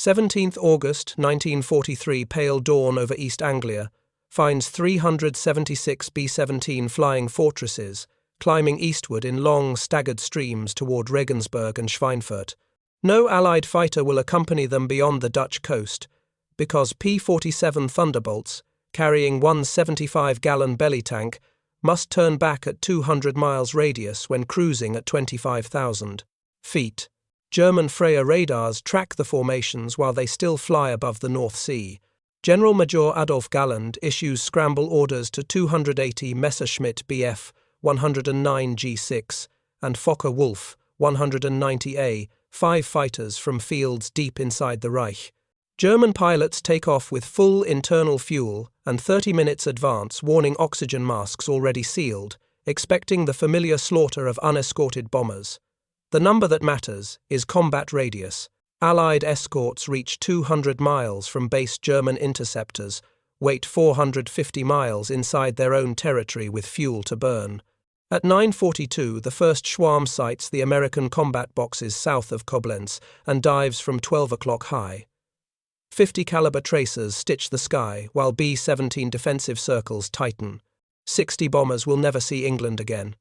17th August 1943 pale dawn over East Anglia finds 376 B-17 flying fortresses, climbing eastward in long, staggered streams toward Regensburg and Schweinfurt. No Allied fighter will accompany them beyond the Dutch coast, because P-47 Thunderbolts, carrying one 75-gallon belly tank, must turn back at 200 miles radius when cruising at 25,000 feet. German Freya radars track the formations while they still fly above the North Sea. General Major Adolf Galland issues scramble orders to 280 Messerschmitt Bf 109 G6 and Fokker-Wulf 190A, 5 fighters from fields deep inside the Reich. German pilots take off with full internal fuel and 30 minutes advance warning oxygen masks already sealed, expecting the familiar slaughter of unescorted bombers. The number that matters is combat radius. Allied escorts reach 200 miles from base German interceptors, wait 450 miles inside their own territory with fuel to burn. At 9:42, the first Schwarm sights the American combat boxes south of Koblenz and dives from 12 o'clock high. 50 caliber tracers stitch the sky while B-17 defensive circles tighten. 60 bombers will never see England again.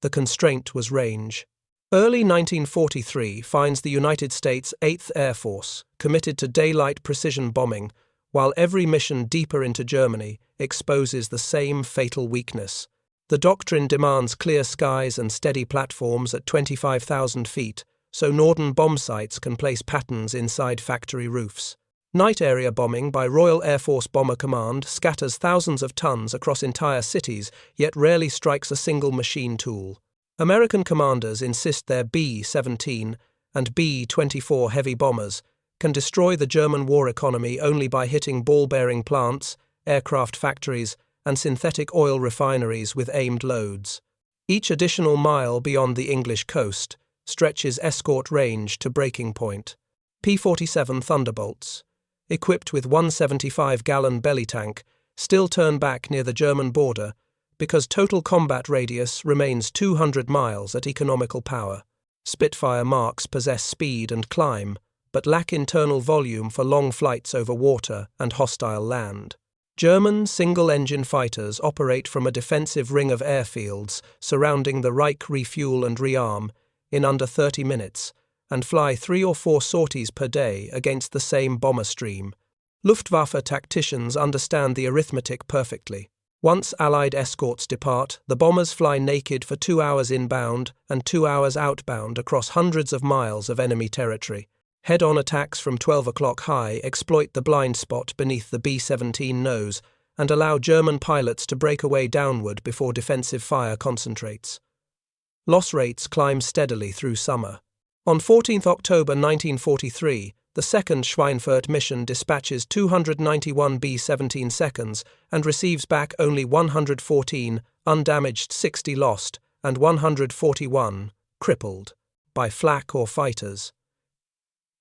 The constraint was range. Early 1943 finds the United States 8th Air Force committed to daylight precision bombing, while every mission deeper into Germany exposes the same fatal weakness. The doctrine demands clear skies and steady platforms at 25,000 feet, so Norden bomb sites can place patterns inside factory roofs. Night area bombing by Royal Air Force Bomber Command scatters thousands of tons across entire cities, yet rarely strikes a single machine tool. American commanders insist their B-17 and B-24 heavy bombers can destroy the German war economy only by hitting ball-bearing plants, aircraft factories, and synthetic oil refineries with aimed loads. Each additional mile beyond the English coast stretches escort range to breaking point. P-47 Thunderbolts, equipped with 175-gallon belly tank, still turn back near the German border because total combat radius remains 200 miles at economical power. Spitfire Marks possess speed and climb, but lack internal volume for long flights over water and hostile land. German single-engine fighters operate from a defensive ring of airfields surrounding the Reich refuel and rearm in under 30 minutes and fly 3 or 4 sorties per day against the same bomber stream. Luftwaffe tacticians understand the arithmetic perfectly. Once Allied escorts depart, the bombers fly naked for 2 hours inbound and 2 hours outbound across hundreds of miles of enemy territory. Head-on attacks from 12 o'clock high exploit the blind spot beneath the B-17 nose and allow German pilots to break away downward before defensive fire concentrates. Loss rates climb steadily through summer. On 14 October 1943, the second Schweinfurt mission dispatches 291 B-17 seconds and receives back only 114, undamaged 60 lost, and 141 crippled by flak or fighters.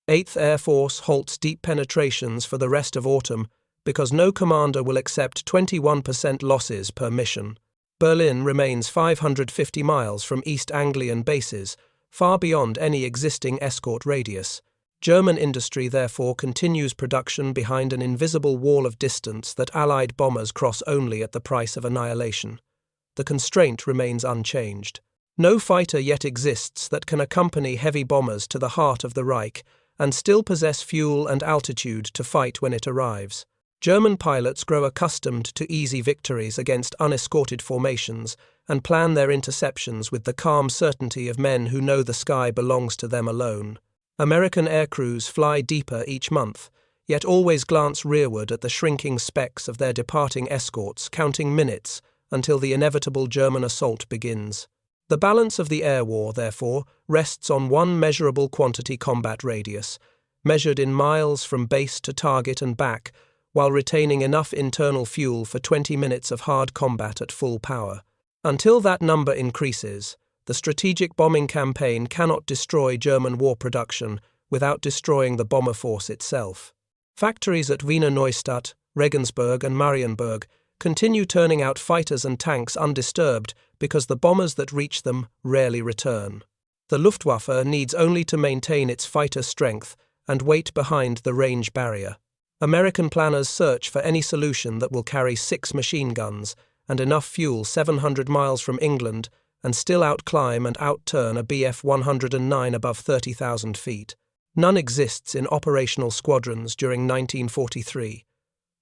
8th Air Force halts deep penetrations for the rest of autumn because no commander will accept 21% losses per mission. Berlin remains 550 miles from East Anglian bases, far beyond any existing escort radius. German industry therefore continues production behind an invisible wall of distance that Allied bombers cross only at the price of annihilation. The constraint remains unchanged. No fighter yet exists that can accompany heavy bombers to the heart of the Reich and still possess fuel and altitude to fight when it arrives. German pilots grow accustomed to easy victories against unescorted formations and plan their interceptions with the calm certainty of men who know the sky belongs to them alone. American aircrews fly deeper each month, yet always glance rearward at the shrinking specks of their departing escorts, counting minutes until the inevitable German assault begins. The balance of the air war, therefore, rests on one measurable quantity combat radius, measured in miles from base to target and back, while retaining enough internal fuel for 20 minutes of hard combat at full power. Until that number increases, the strategic bombing campaign cannot destroy German war production without destroying the bomber force itself. Factories at Wiener Neustadt, Regensburg and Marienburg continue turning out fighters and tanks undisturbed because the bombers that reach them rarely return. The Luftwaffe needs only to maintain its fighter strength and wait behind the range barrier. American planners search for any solution that will carry 6 machine guns and enough fuel 700 miles from England and still outclimb and outturn a Bf-109 above 30,000 feet. None exists in operational squadrons during 1943.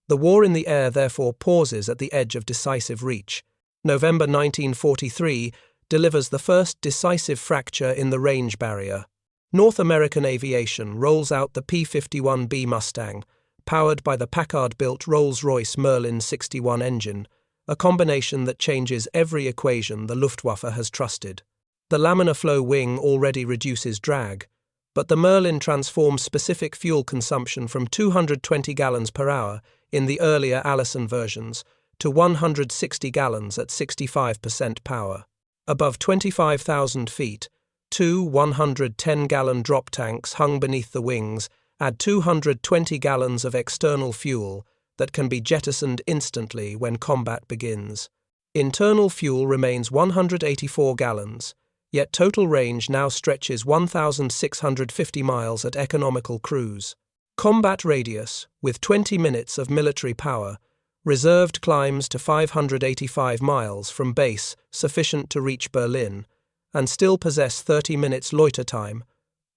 The war in the air therefore pauses at the edge of decisive reach. November 1943 delivers the first decisive fracture in the range barrier. North American aviation rolls out the P-51 Mustang, powered by the Packard-built Rolls-Royce Merlin 61 engine, a combination that changes every equation the Luftwaffe has trusted. The laminar flow wing already reduces drag, but the Merlin transforms specific fuel consumption from 220 gallons per hour in the earlier Allison versions to 160 gallons at 65% power. Above 25,000 feet, 2 110-gallon drop tanks hung beneath the wings add 220 gallons of external fuel that can be jettisoned instantly when combat begins. Internal fuel remains 184 gallons, yet total range now stretches 1,650 miles at economical cruise. Combat radius, with 20 minutes of military power, reserved climbs to 585 miles from base sufficient to reach Berlin, and still possess 30 minutes loiter time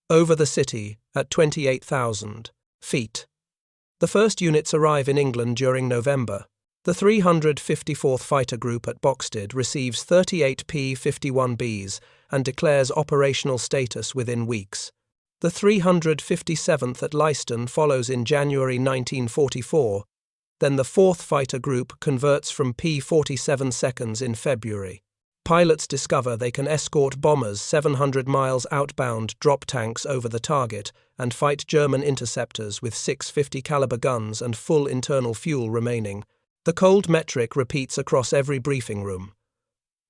over the city at 28,000 feet. The first units arrive in England during November. The 354th Fighter Group at Boxted receives 38 P-51Bs and declares operational status within weeks. The 357th at Leiston follows in January 1944. Then the 4th Fighter Group converts from P-47 seconds in February. Pilots discover they can escort bombers 700 miles outbound drop tanks over the target and fight German interceptors with 650 caliber guns and full internal fuel remaining. The cold metric repeats across every briefing room.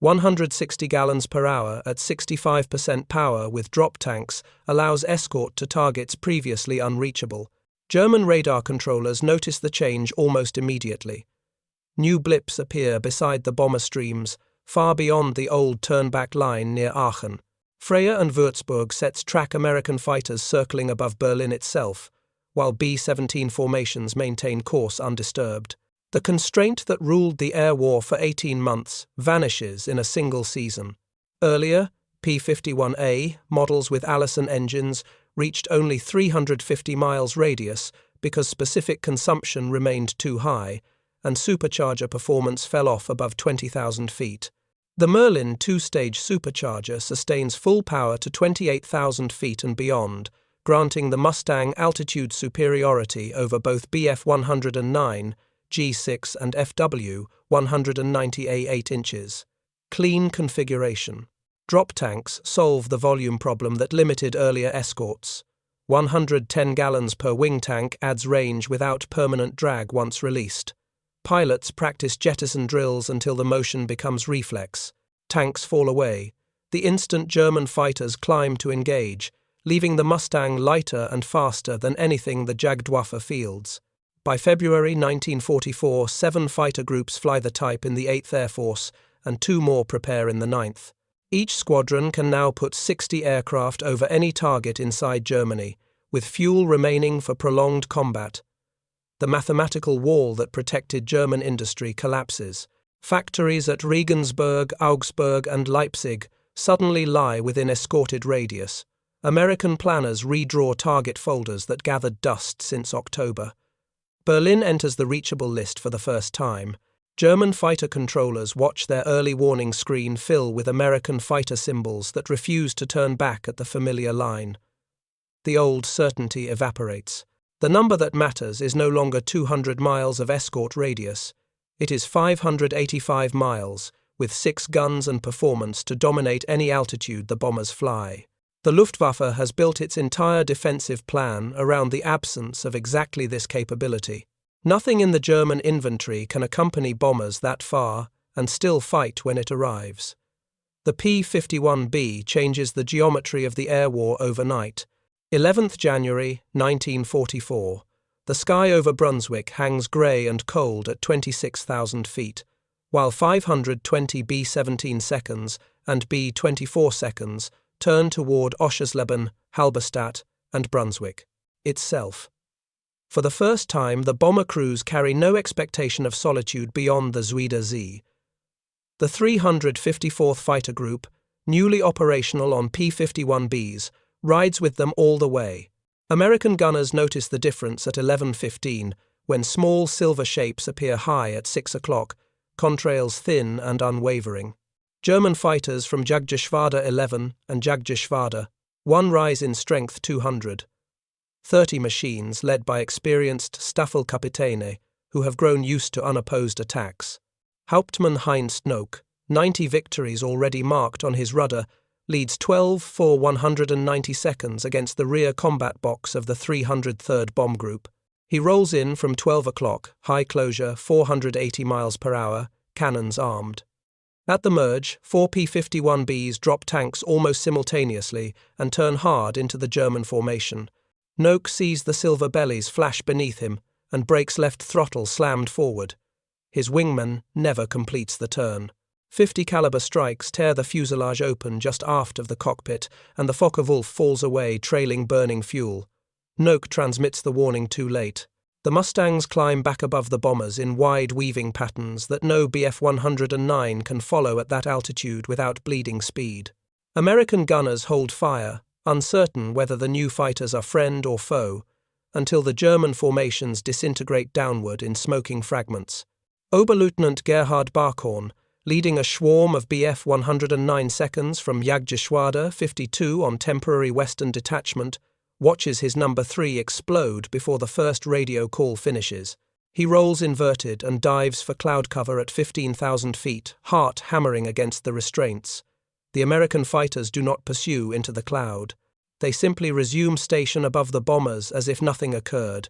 160 gallons per hour at 65% power with drop tanks allows escort to targets previously unreachable. German radar controllers notice the change almost immediately. New blips appear beside the bomber streams, far beyond the old turn-back line near Aachen. Freya and Würzburg sets track American fighters circling above Berlin itself, while B-17 formations maintain course undisturbed. The constraint that ruled the air war for 18 months vanishes in a single season. Earlier, P-51A, models with Allison engines, reached only 350 miles radius because specific consumption remained too high, and supercharger performance fell off above 20,000 feet. The Merlin two-stage supercharger sustains full power to 28,000 feet and beyond, granting the Mustang altitude superiority over both Bf-109, G6 and FW 190A 8 inches. Clean configuration. Drop tanks solve the volume problem that limited earlier escorts. 110 gallons per wing tank adds range without permanent drag once released. Pilots practice jettison drills until the motion becomes reflex. Tanks fall away. The instant German fighters climb to engage, leaving the Mustang lighter and faster than anything the Jagdwaffe fields. By February 1944, 7 fighter groups fly the type in the 8th Air Force, and 2 more prepare in the 9th. Each squadron can now put 60 aircraft over any target inside Germany, with fuel remaining for prolonged combat. The mathematical wall that protected German industry collapses. Factories at Regensburg, Augsburg, and Leipzig suddenly lie within escorted radius. American planners redraw target folders that gathered dust since October. Berlin enters the reachable list for the first time. German fighter controllers watch their early warning screen fill with American fighter symbols that refuse to turn back at the familiar line. The old certainty evaporates. The number that matters is no longer 200 miles of escort radius. It is 585 miles, with 6 guns and performance to dominate any altitude the bombers fly. The Luftwaffe has built its entire defensive plan around the absence of exactly this capability. Nothing in the German inventory can accompany bombers that far and still fight when it arrives. The P-51B changes the geometry of the air war overnight. 11th January 1944. The sky over Brunswick hangs grey and cold at 26,000 feet, while 520 B-17 seconds and B-24 seconds turn toward Oschersleben, Halberstadt, and Brunswick. itself. For the first time, the bomber crews carry no expectation of solitude beyond the Zuiderzee. The 354th Fighter Group, newly operational on P-51Bs, rides with them all the way. American gunners notice the difference at 11:15, when small silver shapes appear high at 6 o'clock, contrails thin and unwavering. German fighters from Jagdgeschwader 11 and Jagdgeschwader 1 rise in strength 200. 30 machines led by experienced Staffelkapitane, who have grown used to unopposed attacks. Hauptmann Heinz Nock, 90 victories already marked on his rudder, leads 12 for 190 seconds against the rear combat box of the 303rd Bomb Group. He rolls in from 12 o'clock, high closure, 480 miles per hour, cannons armed. At the merge, 4 P-51Bs drop tanks almost simultaneously and turn hard into the German formation. Nock sees the silver bellies flash beneath him and brakes left throttle slammed forward. His wingman never completes the turn. 50 caliber strikes tear the fuselage open just aft of the cockpit, and the Focke-Wulf falls away trailing burning fuel. Nock transmits the warning too late. The Mustangs climb back above the bombers in wide weaving patterns that no Bf-109 can follow at that altitude without bleeding speed. American gunners hold fire, uncertain whether the new fighters are friend or foe, until the German formations disintegrate downward in smoking fragments. Oberleutnant Gerhard Barkhorn, leading a swarm of Bf-109 seconds from Jagdgeschwader 52 on temporary western detachment, watches his number 3 explode before the first radio call finishes. He rolls inverted and dives for cloud cover at 15,000 feet, heart hammering against the restraints. The American fighters do not pursue into the cloud. They simply resume station above the bombers as if nothing occurred.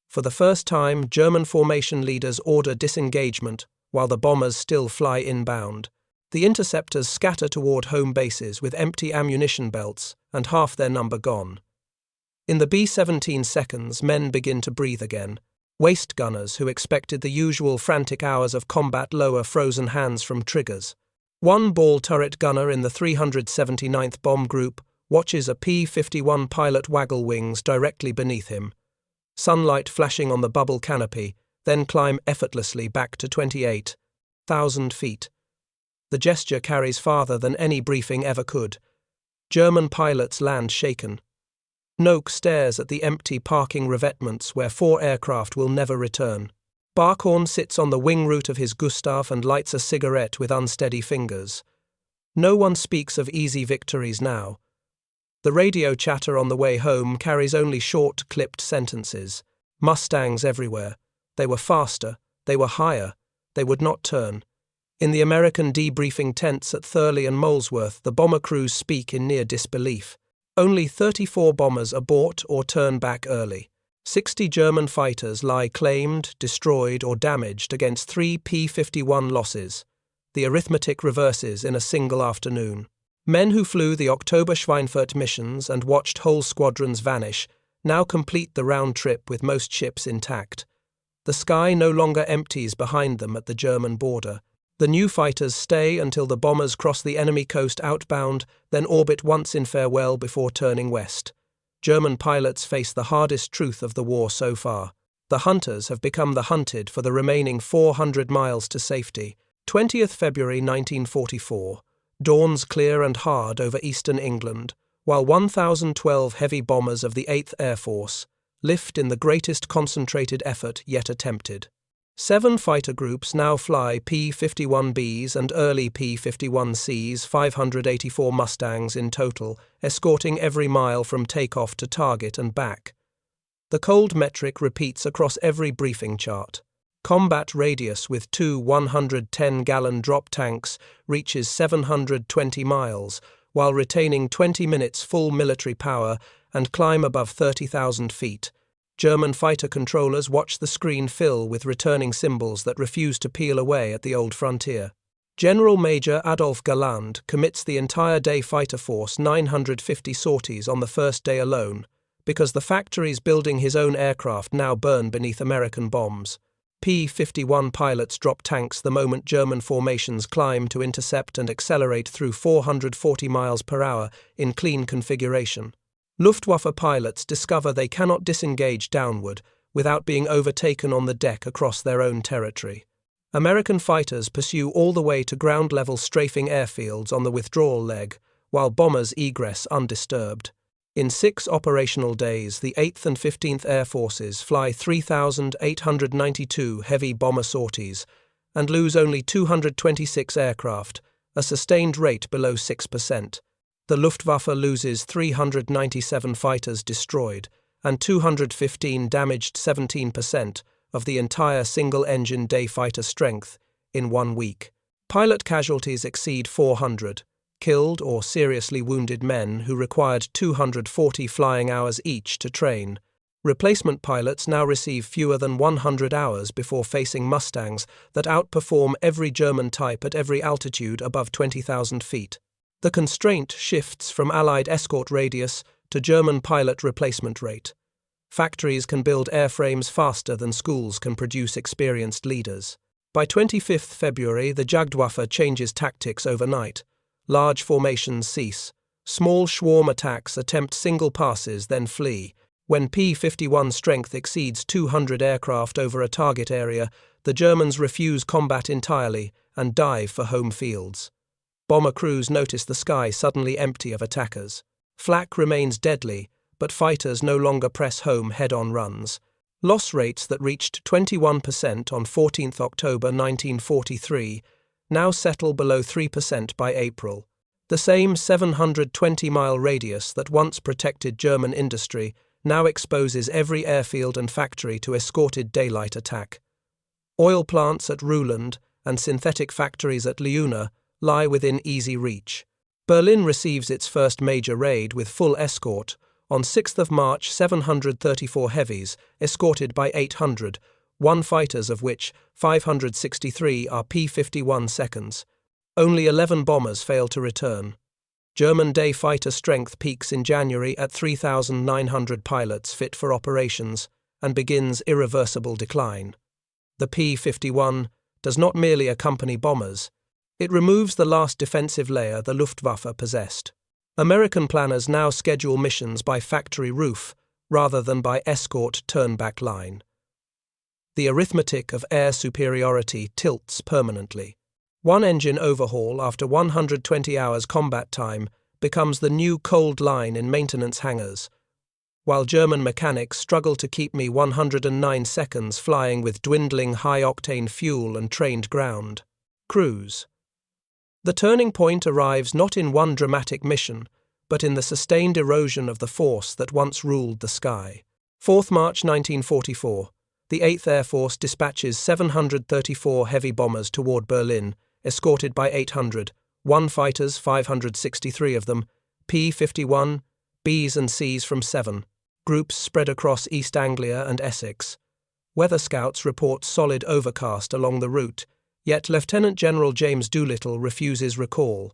For the first time, German formation leaders order disengagement, while the bombers still fly inbound. The interceptors scatter toward home bases with empty ammunition belts and half their number gone. In the B-17 seconds, men begin to breathe again. Waist gunners who expected the usual frantic hours of combat lower frozen hands from triggers. One ball turret gunner in the 379th Bomb Group watches a P-51 pilot waggle wings directly beneath him. Sunlight flashing on the bubble canopy, then climb effortlessly back to 28,000 feet. The gesture carries farther than any briefing ever could. German pilots land shaken. Nock stares at the empty parking revetments where 4 aircraft will never return. Barkhorn sits on the wing root of his Gustav and lights a cigarette with unsteady fingers. No one speaks of easy victories now. The radio chatter on the way home carries only short, clipped sentences. Mustangs everywhere. They were faster. They were higher. They would not turn. In the American debriefing tents at Thurley and Molesworth, the bomber crews speak in near disbelief. Only 34 bombers abort or turn back early. 60 German fighters lie claimed, destroyed, or damaged against 3 P-51 losses. The arithmetic reverses in a single afternoon. Men who flew the October Schweinfurt missions and watched whole squadrons vanish now complete the round trip with most ships intact. The sky no longer empties behind them at the German border. The new fighters stay until the bombers cross the enemy coast outbound, then orbit once in farewell before turning west. German pilots face the hardest truth of the war so far. The hunters have become the hunted for the remaining 400 miles to safety. 20th February 1944. Dawns clear and hard over eastern England, while 1,012 heavy bombers of the 8th Air Force lift in the greatest concentrated effort yet attempted. 7 fighter groups now fly P-51Bs and early P-51Cs, 584 Mustangs in total, escorting every mile from takeoff to target and back. The cold metric repeats across every briefing chart. Combat radius with 2 110-gallon drop tanks reaches 720 miles, while retaining 20 minutes full military power and climb above 30,000 feet. German fighter controllers watch the screen fill with returning symbols that refuse to peel away at the old frontier. General Major Adolf Galland commits the entire day fighter force 950 sorties on the first day alone, because the factories building his own aircraft now burn beneath American bombs. P-51 pilots drop tanks the moment German formations climb to intercept and accelerate through 440 miles per hour in clean configuration. Luftwaffe pilots discover they cannot disengage downward without being overtaken on the deck across their own territory. American fighters pursue all the way to ground-level strafing airfields on the withdrawal leg, while bombers egress undisturbed. In 6 operational days, the 8th and 15th Air Forces fly 3,892 heavy bomber sorties and lose only 226 aircraft, a sustained rate below 6%. The Luftwaffe loses 397 fighters destroyed and 215 damaged, 17% of the entire single-engine day fighter strength in 1 week. Pilot casualties exceed 400, killed or seriously wounded men who required 240 flying hours each to train. Replacement pilots now receive fewer than 100 hours before facing Mustangs that outperform every German type at every altitude above 20,000 feet. The constraint shifts from Allied escort radius to German pilot replacement rate. Factories can build airframes faster than schools can produce experienced leaders. By 25 February, the Jagdwaffe changes tactics overnight. Large formations cease. Small swarm attacks attempt single passes, then flee. When P-51 strength exceeds 200 aircraft over a target area, the Germans refuse combat entirely and dive for home fields. Bomber crews notice the sky suddenly empty of attackers. Flak remains deadly, but fighters no longer press home head-on runs. Loss rates that reached 21% on 14 October 1943 now settle below 3% by April. The same 720-mile radius that once protected German industry now exposes every airfield and factory to escorted daylight attack. Oil plants at Ruhland and synthetic factories at Leuna lie within easy reach. Berlin receives its first major raid with full escort. On 6 March, 734 heavies, escorted by 800, 1 fighters of which 563 are P-51 seconds. Only 11 bombers fail to return. German day fighter strength peaks in January at 3,900 pilots fit for operations and begins irreversible decline. The P-51 does not merely accompany bombers, it removes the last defensive layer the Luftwaffe possessed. American planners now schedule missions by factory roof rather than by escort turn-back line. The arithmetic of air superiority tilts permanently. One engine overhaul after 120 hours combat time becomes the new cold line in maintenance hangars, while German mechanics struggle to keep me 109 seconds flying with dwindling high-octane fuel and trained ground. Crews. The turning point arrives not in one dramatic mission, but in the sustained erosion of the force that once ruled the sky. 4 March 1944, the 8th Air Force dispatches 734 heavy bombers toward Berlin, escorted by 800, 1 fighters, 563 of them, P-51, Bs and Cs from 7, groups spread across East Anglia and Essex. Weather scouts report solid overcast along the route, yet Lieutenant General James Doolittle refuses recall.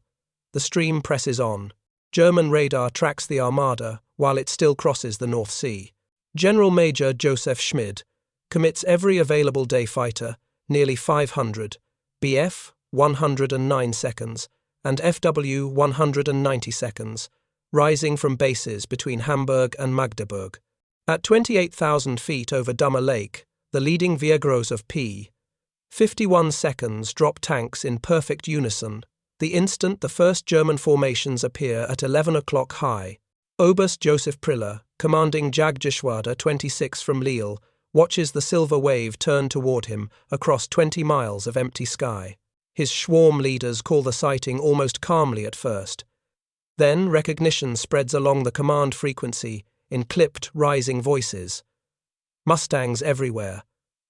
The stream presses on. German radar tracks the armada while it still crosses the North Sea. General Major Joseph Schmid commits every available day fighter, nearly 500, BF 109 seconds, and FW 190 seconds, rising from bases between Hamburg and Magdeburg. At 28,000 feet over Dummer Lake, the leading Viergross of P-51 seconds drop tanks in perfect unison. The instant the first German formations appear at 11 o'clock high, Oberst Joseph Priller, commanding Jagdgeschwader 26 from Lille, watches the silver wave turn toward him across 20 miles of empty sky. His swarm leaders call the sighting almost calmly at first. Then recognition spreads along the command frequency in clipped, rising voices. Mustangs everywhere.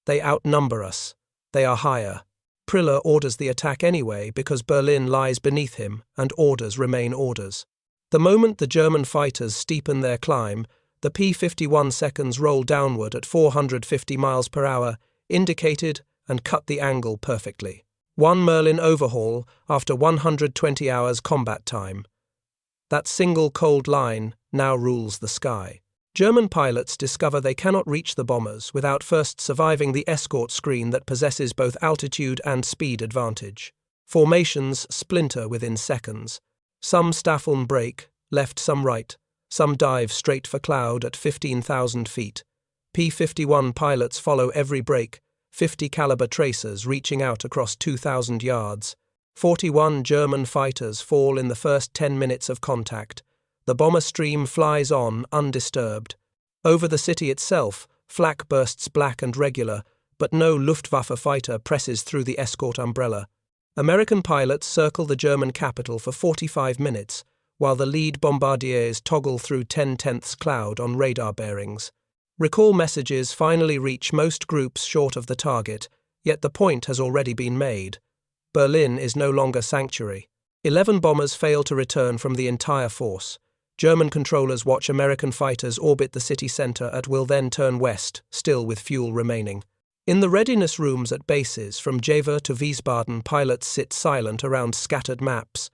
They outnumber us. They are higher. Priller orders the attack anyway because Berlin lies beneath him and orders remain orders. The moment the German fighters steepen their climb, the P-51 seconds roll downward at 450 miles per hour, indicated and cut the angle perfectly. 1 Merlin overhaul after 120 hours combat time. That single cold line now rules the sky. German pilots discover they cannot reach the bombers without first surviving the escort screen that possesses both altitude and speed advantage. Formations splinter within seconds. Some Staffeln break, left some right. Some dive straight for cloud at 15,000 feet. P-51 pilots follow every break, 50 caliber tracers reaching out across 2,000 yards. 41 German fighters fall in the first 10 minutes of contact. The bomber stream flies on, undisturbed. Over the city itself, flak bursts black and regular, but no Luftwaffe fighter presses through the escort umbrella. American pilots circle the German capital for 45 minutes, while the lead bombardiers toggle through 10/10ths cloud on radar bearings. Recall messages finally reach most groups short of the target, yet the point has already been made. Berlin is no longer sanctuary. 11 bombers fail to return from the entire force. German controllers watch American fighters orbit the city center and will then turn west, still with fuel remaining. In the readiness rooms at bases, from Jever to Wiesbaden, pilots sit silent around scattered maps.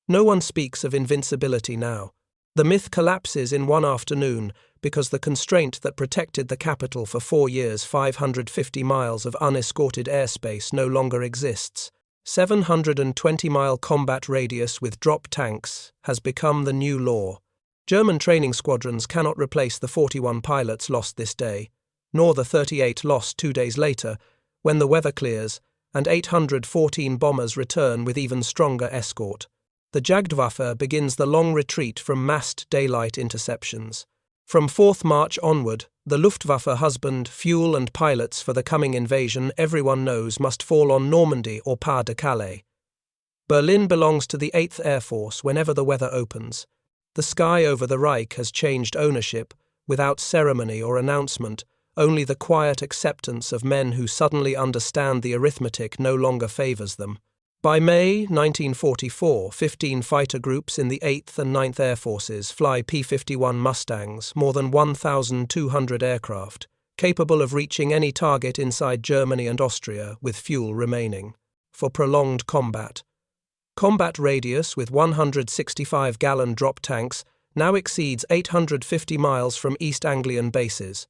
No one speaks of invincibility now. The myth collapses in one afternoon because the constraint that protected the capital for 4 years, 550 miles of unescorted airspace, no longer exists. 720-mile combat radius with drop tanks has become the new law. German training squadrons cannot replace the 41 pilots lost this day, nor the 38 lost 2 days later, when the weather clears, and 814 bombers return with even stronger escort. The Jagdwaffe begins the long retreat from massed daylight interceptions. From 4th March onward, the Luftwaffe husband fuel and pilots for the coming invasion everyone knows must fall on Normandy or Pas de Calais. Berlin belongs to the 8th Air Force whenever the weather opens. The sky over the Reich has changed ownership, without ceremony or announcement, only the quiet acceptance of men who suddenly understand the arithmetic no longer favors them. By May 1944, 15 fighter groups in the 8th and 9th Air Forces fly P-51 Mustangs, more than 1,200 aircraft, capable of reaching any target inside Germany and Austria with fuel remaining, for prolonged combat. Combat radius with 165-gallon drop tanks now exceeds 850 miles from East Anglian bases.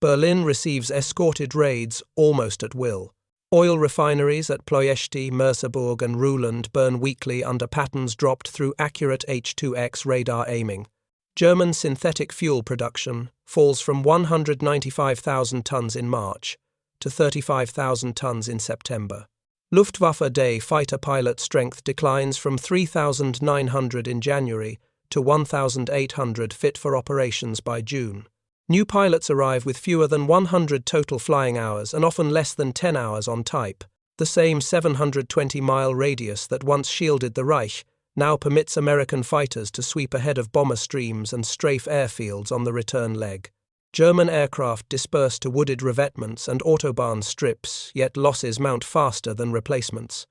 Berlin receives escorted raids almost at will. Oil refineries at Ploiești, Merseburg and Ruhland burn weekly under patterns dropped through accurate H-2X radar aiming. German synthetic fuel production falls from 195,000 tons in March to 35,000 tons in September. Luftwaffe day fighter pilot strength declines from 3,900 in January to 1,800 fit for operations by June. New pilots arrive with fewer than 100 total flying hours and often less than 10 hours on type. The same 720-mile radius that once shielded the Reich now permits American fighters to sweep ahead of bomber streams and strafe airfields on the return leg. German aircraft disperse to wooded revetments and autobahn strips, yet losses mount faster than replacements.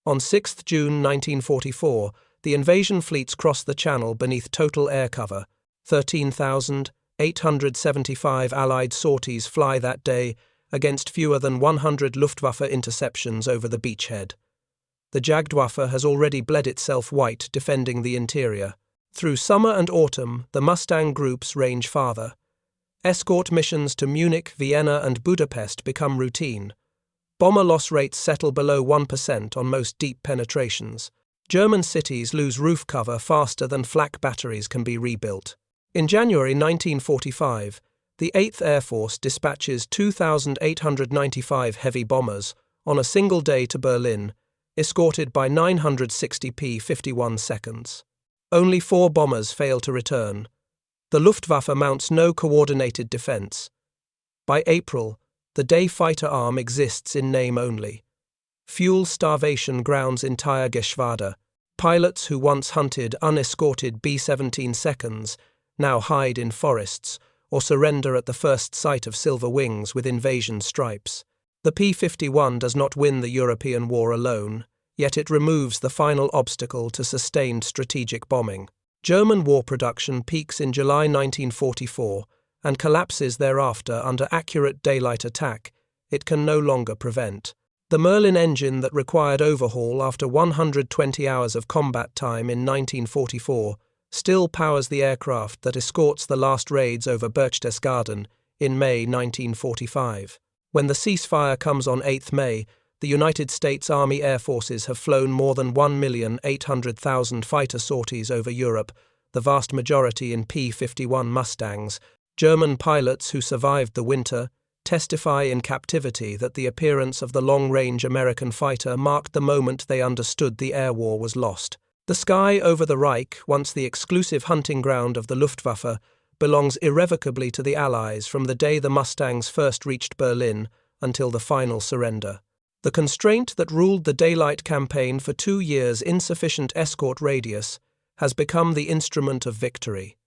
On 6 June 1944, the invasion fleets cross the Channel beneath total air cover. 13,875 Allied sorties fly that day against fewer than 100 Luftwaffe interceptions over the beachhead. The Jagdwaffe has already bled itself white defending the interior. Through summer and autumn, the Mustang groups range farther. Escort missions to Munich, Vienna and Budapest become routine. Bomber loss rates settle below 1% on most deep penetrations. German cities lose roof cover faster than flak batteries can be rebuilt. In January 1945, the 8th Air Force dispatches 2,895 heavy bombers on a single day to Berlin, escorted by 960 P-51 seconds. Only 4 bombers fail to return. The Luftwaffe mounts no coordinated defense. By April, the day fighter arm exists in name only. Fuel starvation grounds entire Geschwader. Pilots who once hunted unescorted B-17 seconds now hide in forests or surrender at the first sight of silver wings with invasion stripes. The P-51 does not win the European war alone, yet it removes the final obstacle to sustained strategic bombing. German war production peaks in July 1944 and collapses thereafter under accurate daylight attack it can no longer prevent. The Merlin engine that required overhaul after 120 hours of combat time in 1944 still powers the aircraft that escorts the last raids over Berchtesgaden in May 1945. When the ceasefire comes on 8 May, the United States Army Air Forces have flown more than 1,800,000 fighter sorties over Europe, the vast majority in P-51 Mustangs, German pilots who survived the winter testify in captivity that the appearance of the long-range American fighter marked the moment they understood the air war was lost. The sky over the Reich, once the exclusive hunting ground of the Luftwaffe, belongs irrevocably to the Allies from the day the Mustangs first reached Berlin until the final surrender. The constraint that ruled the daylight campaign for 2 years' insufficient escort radius has become the instrument of victory.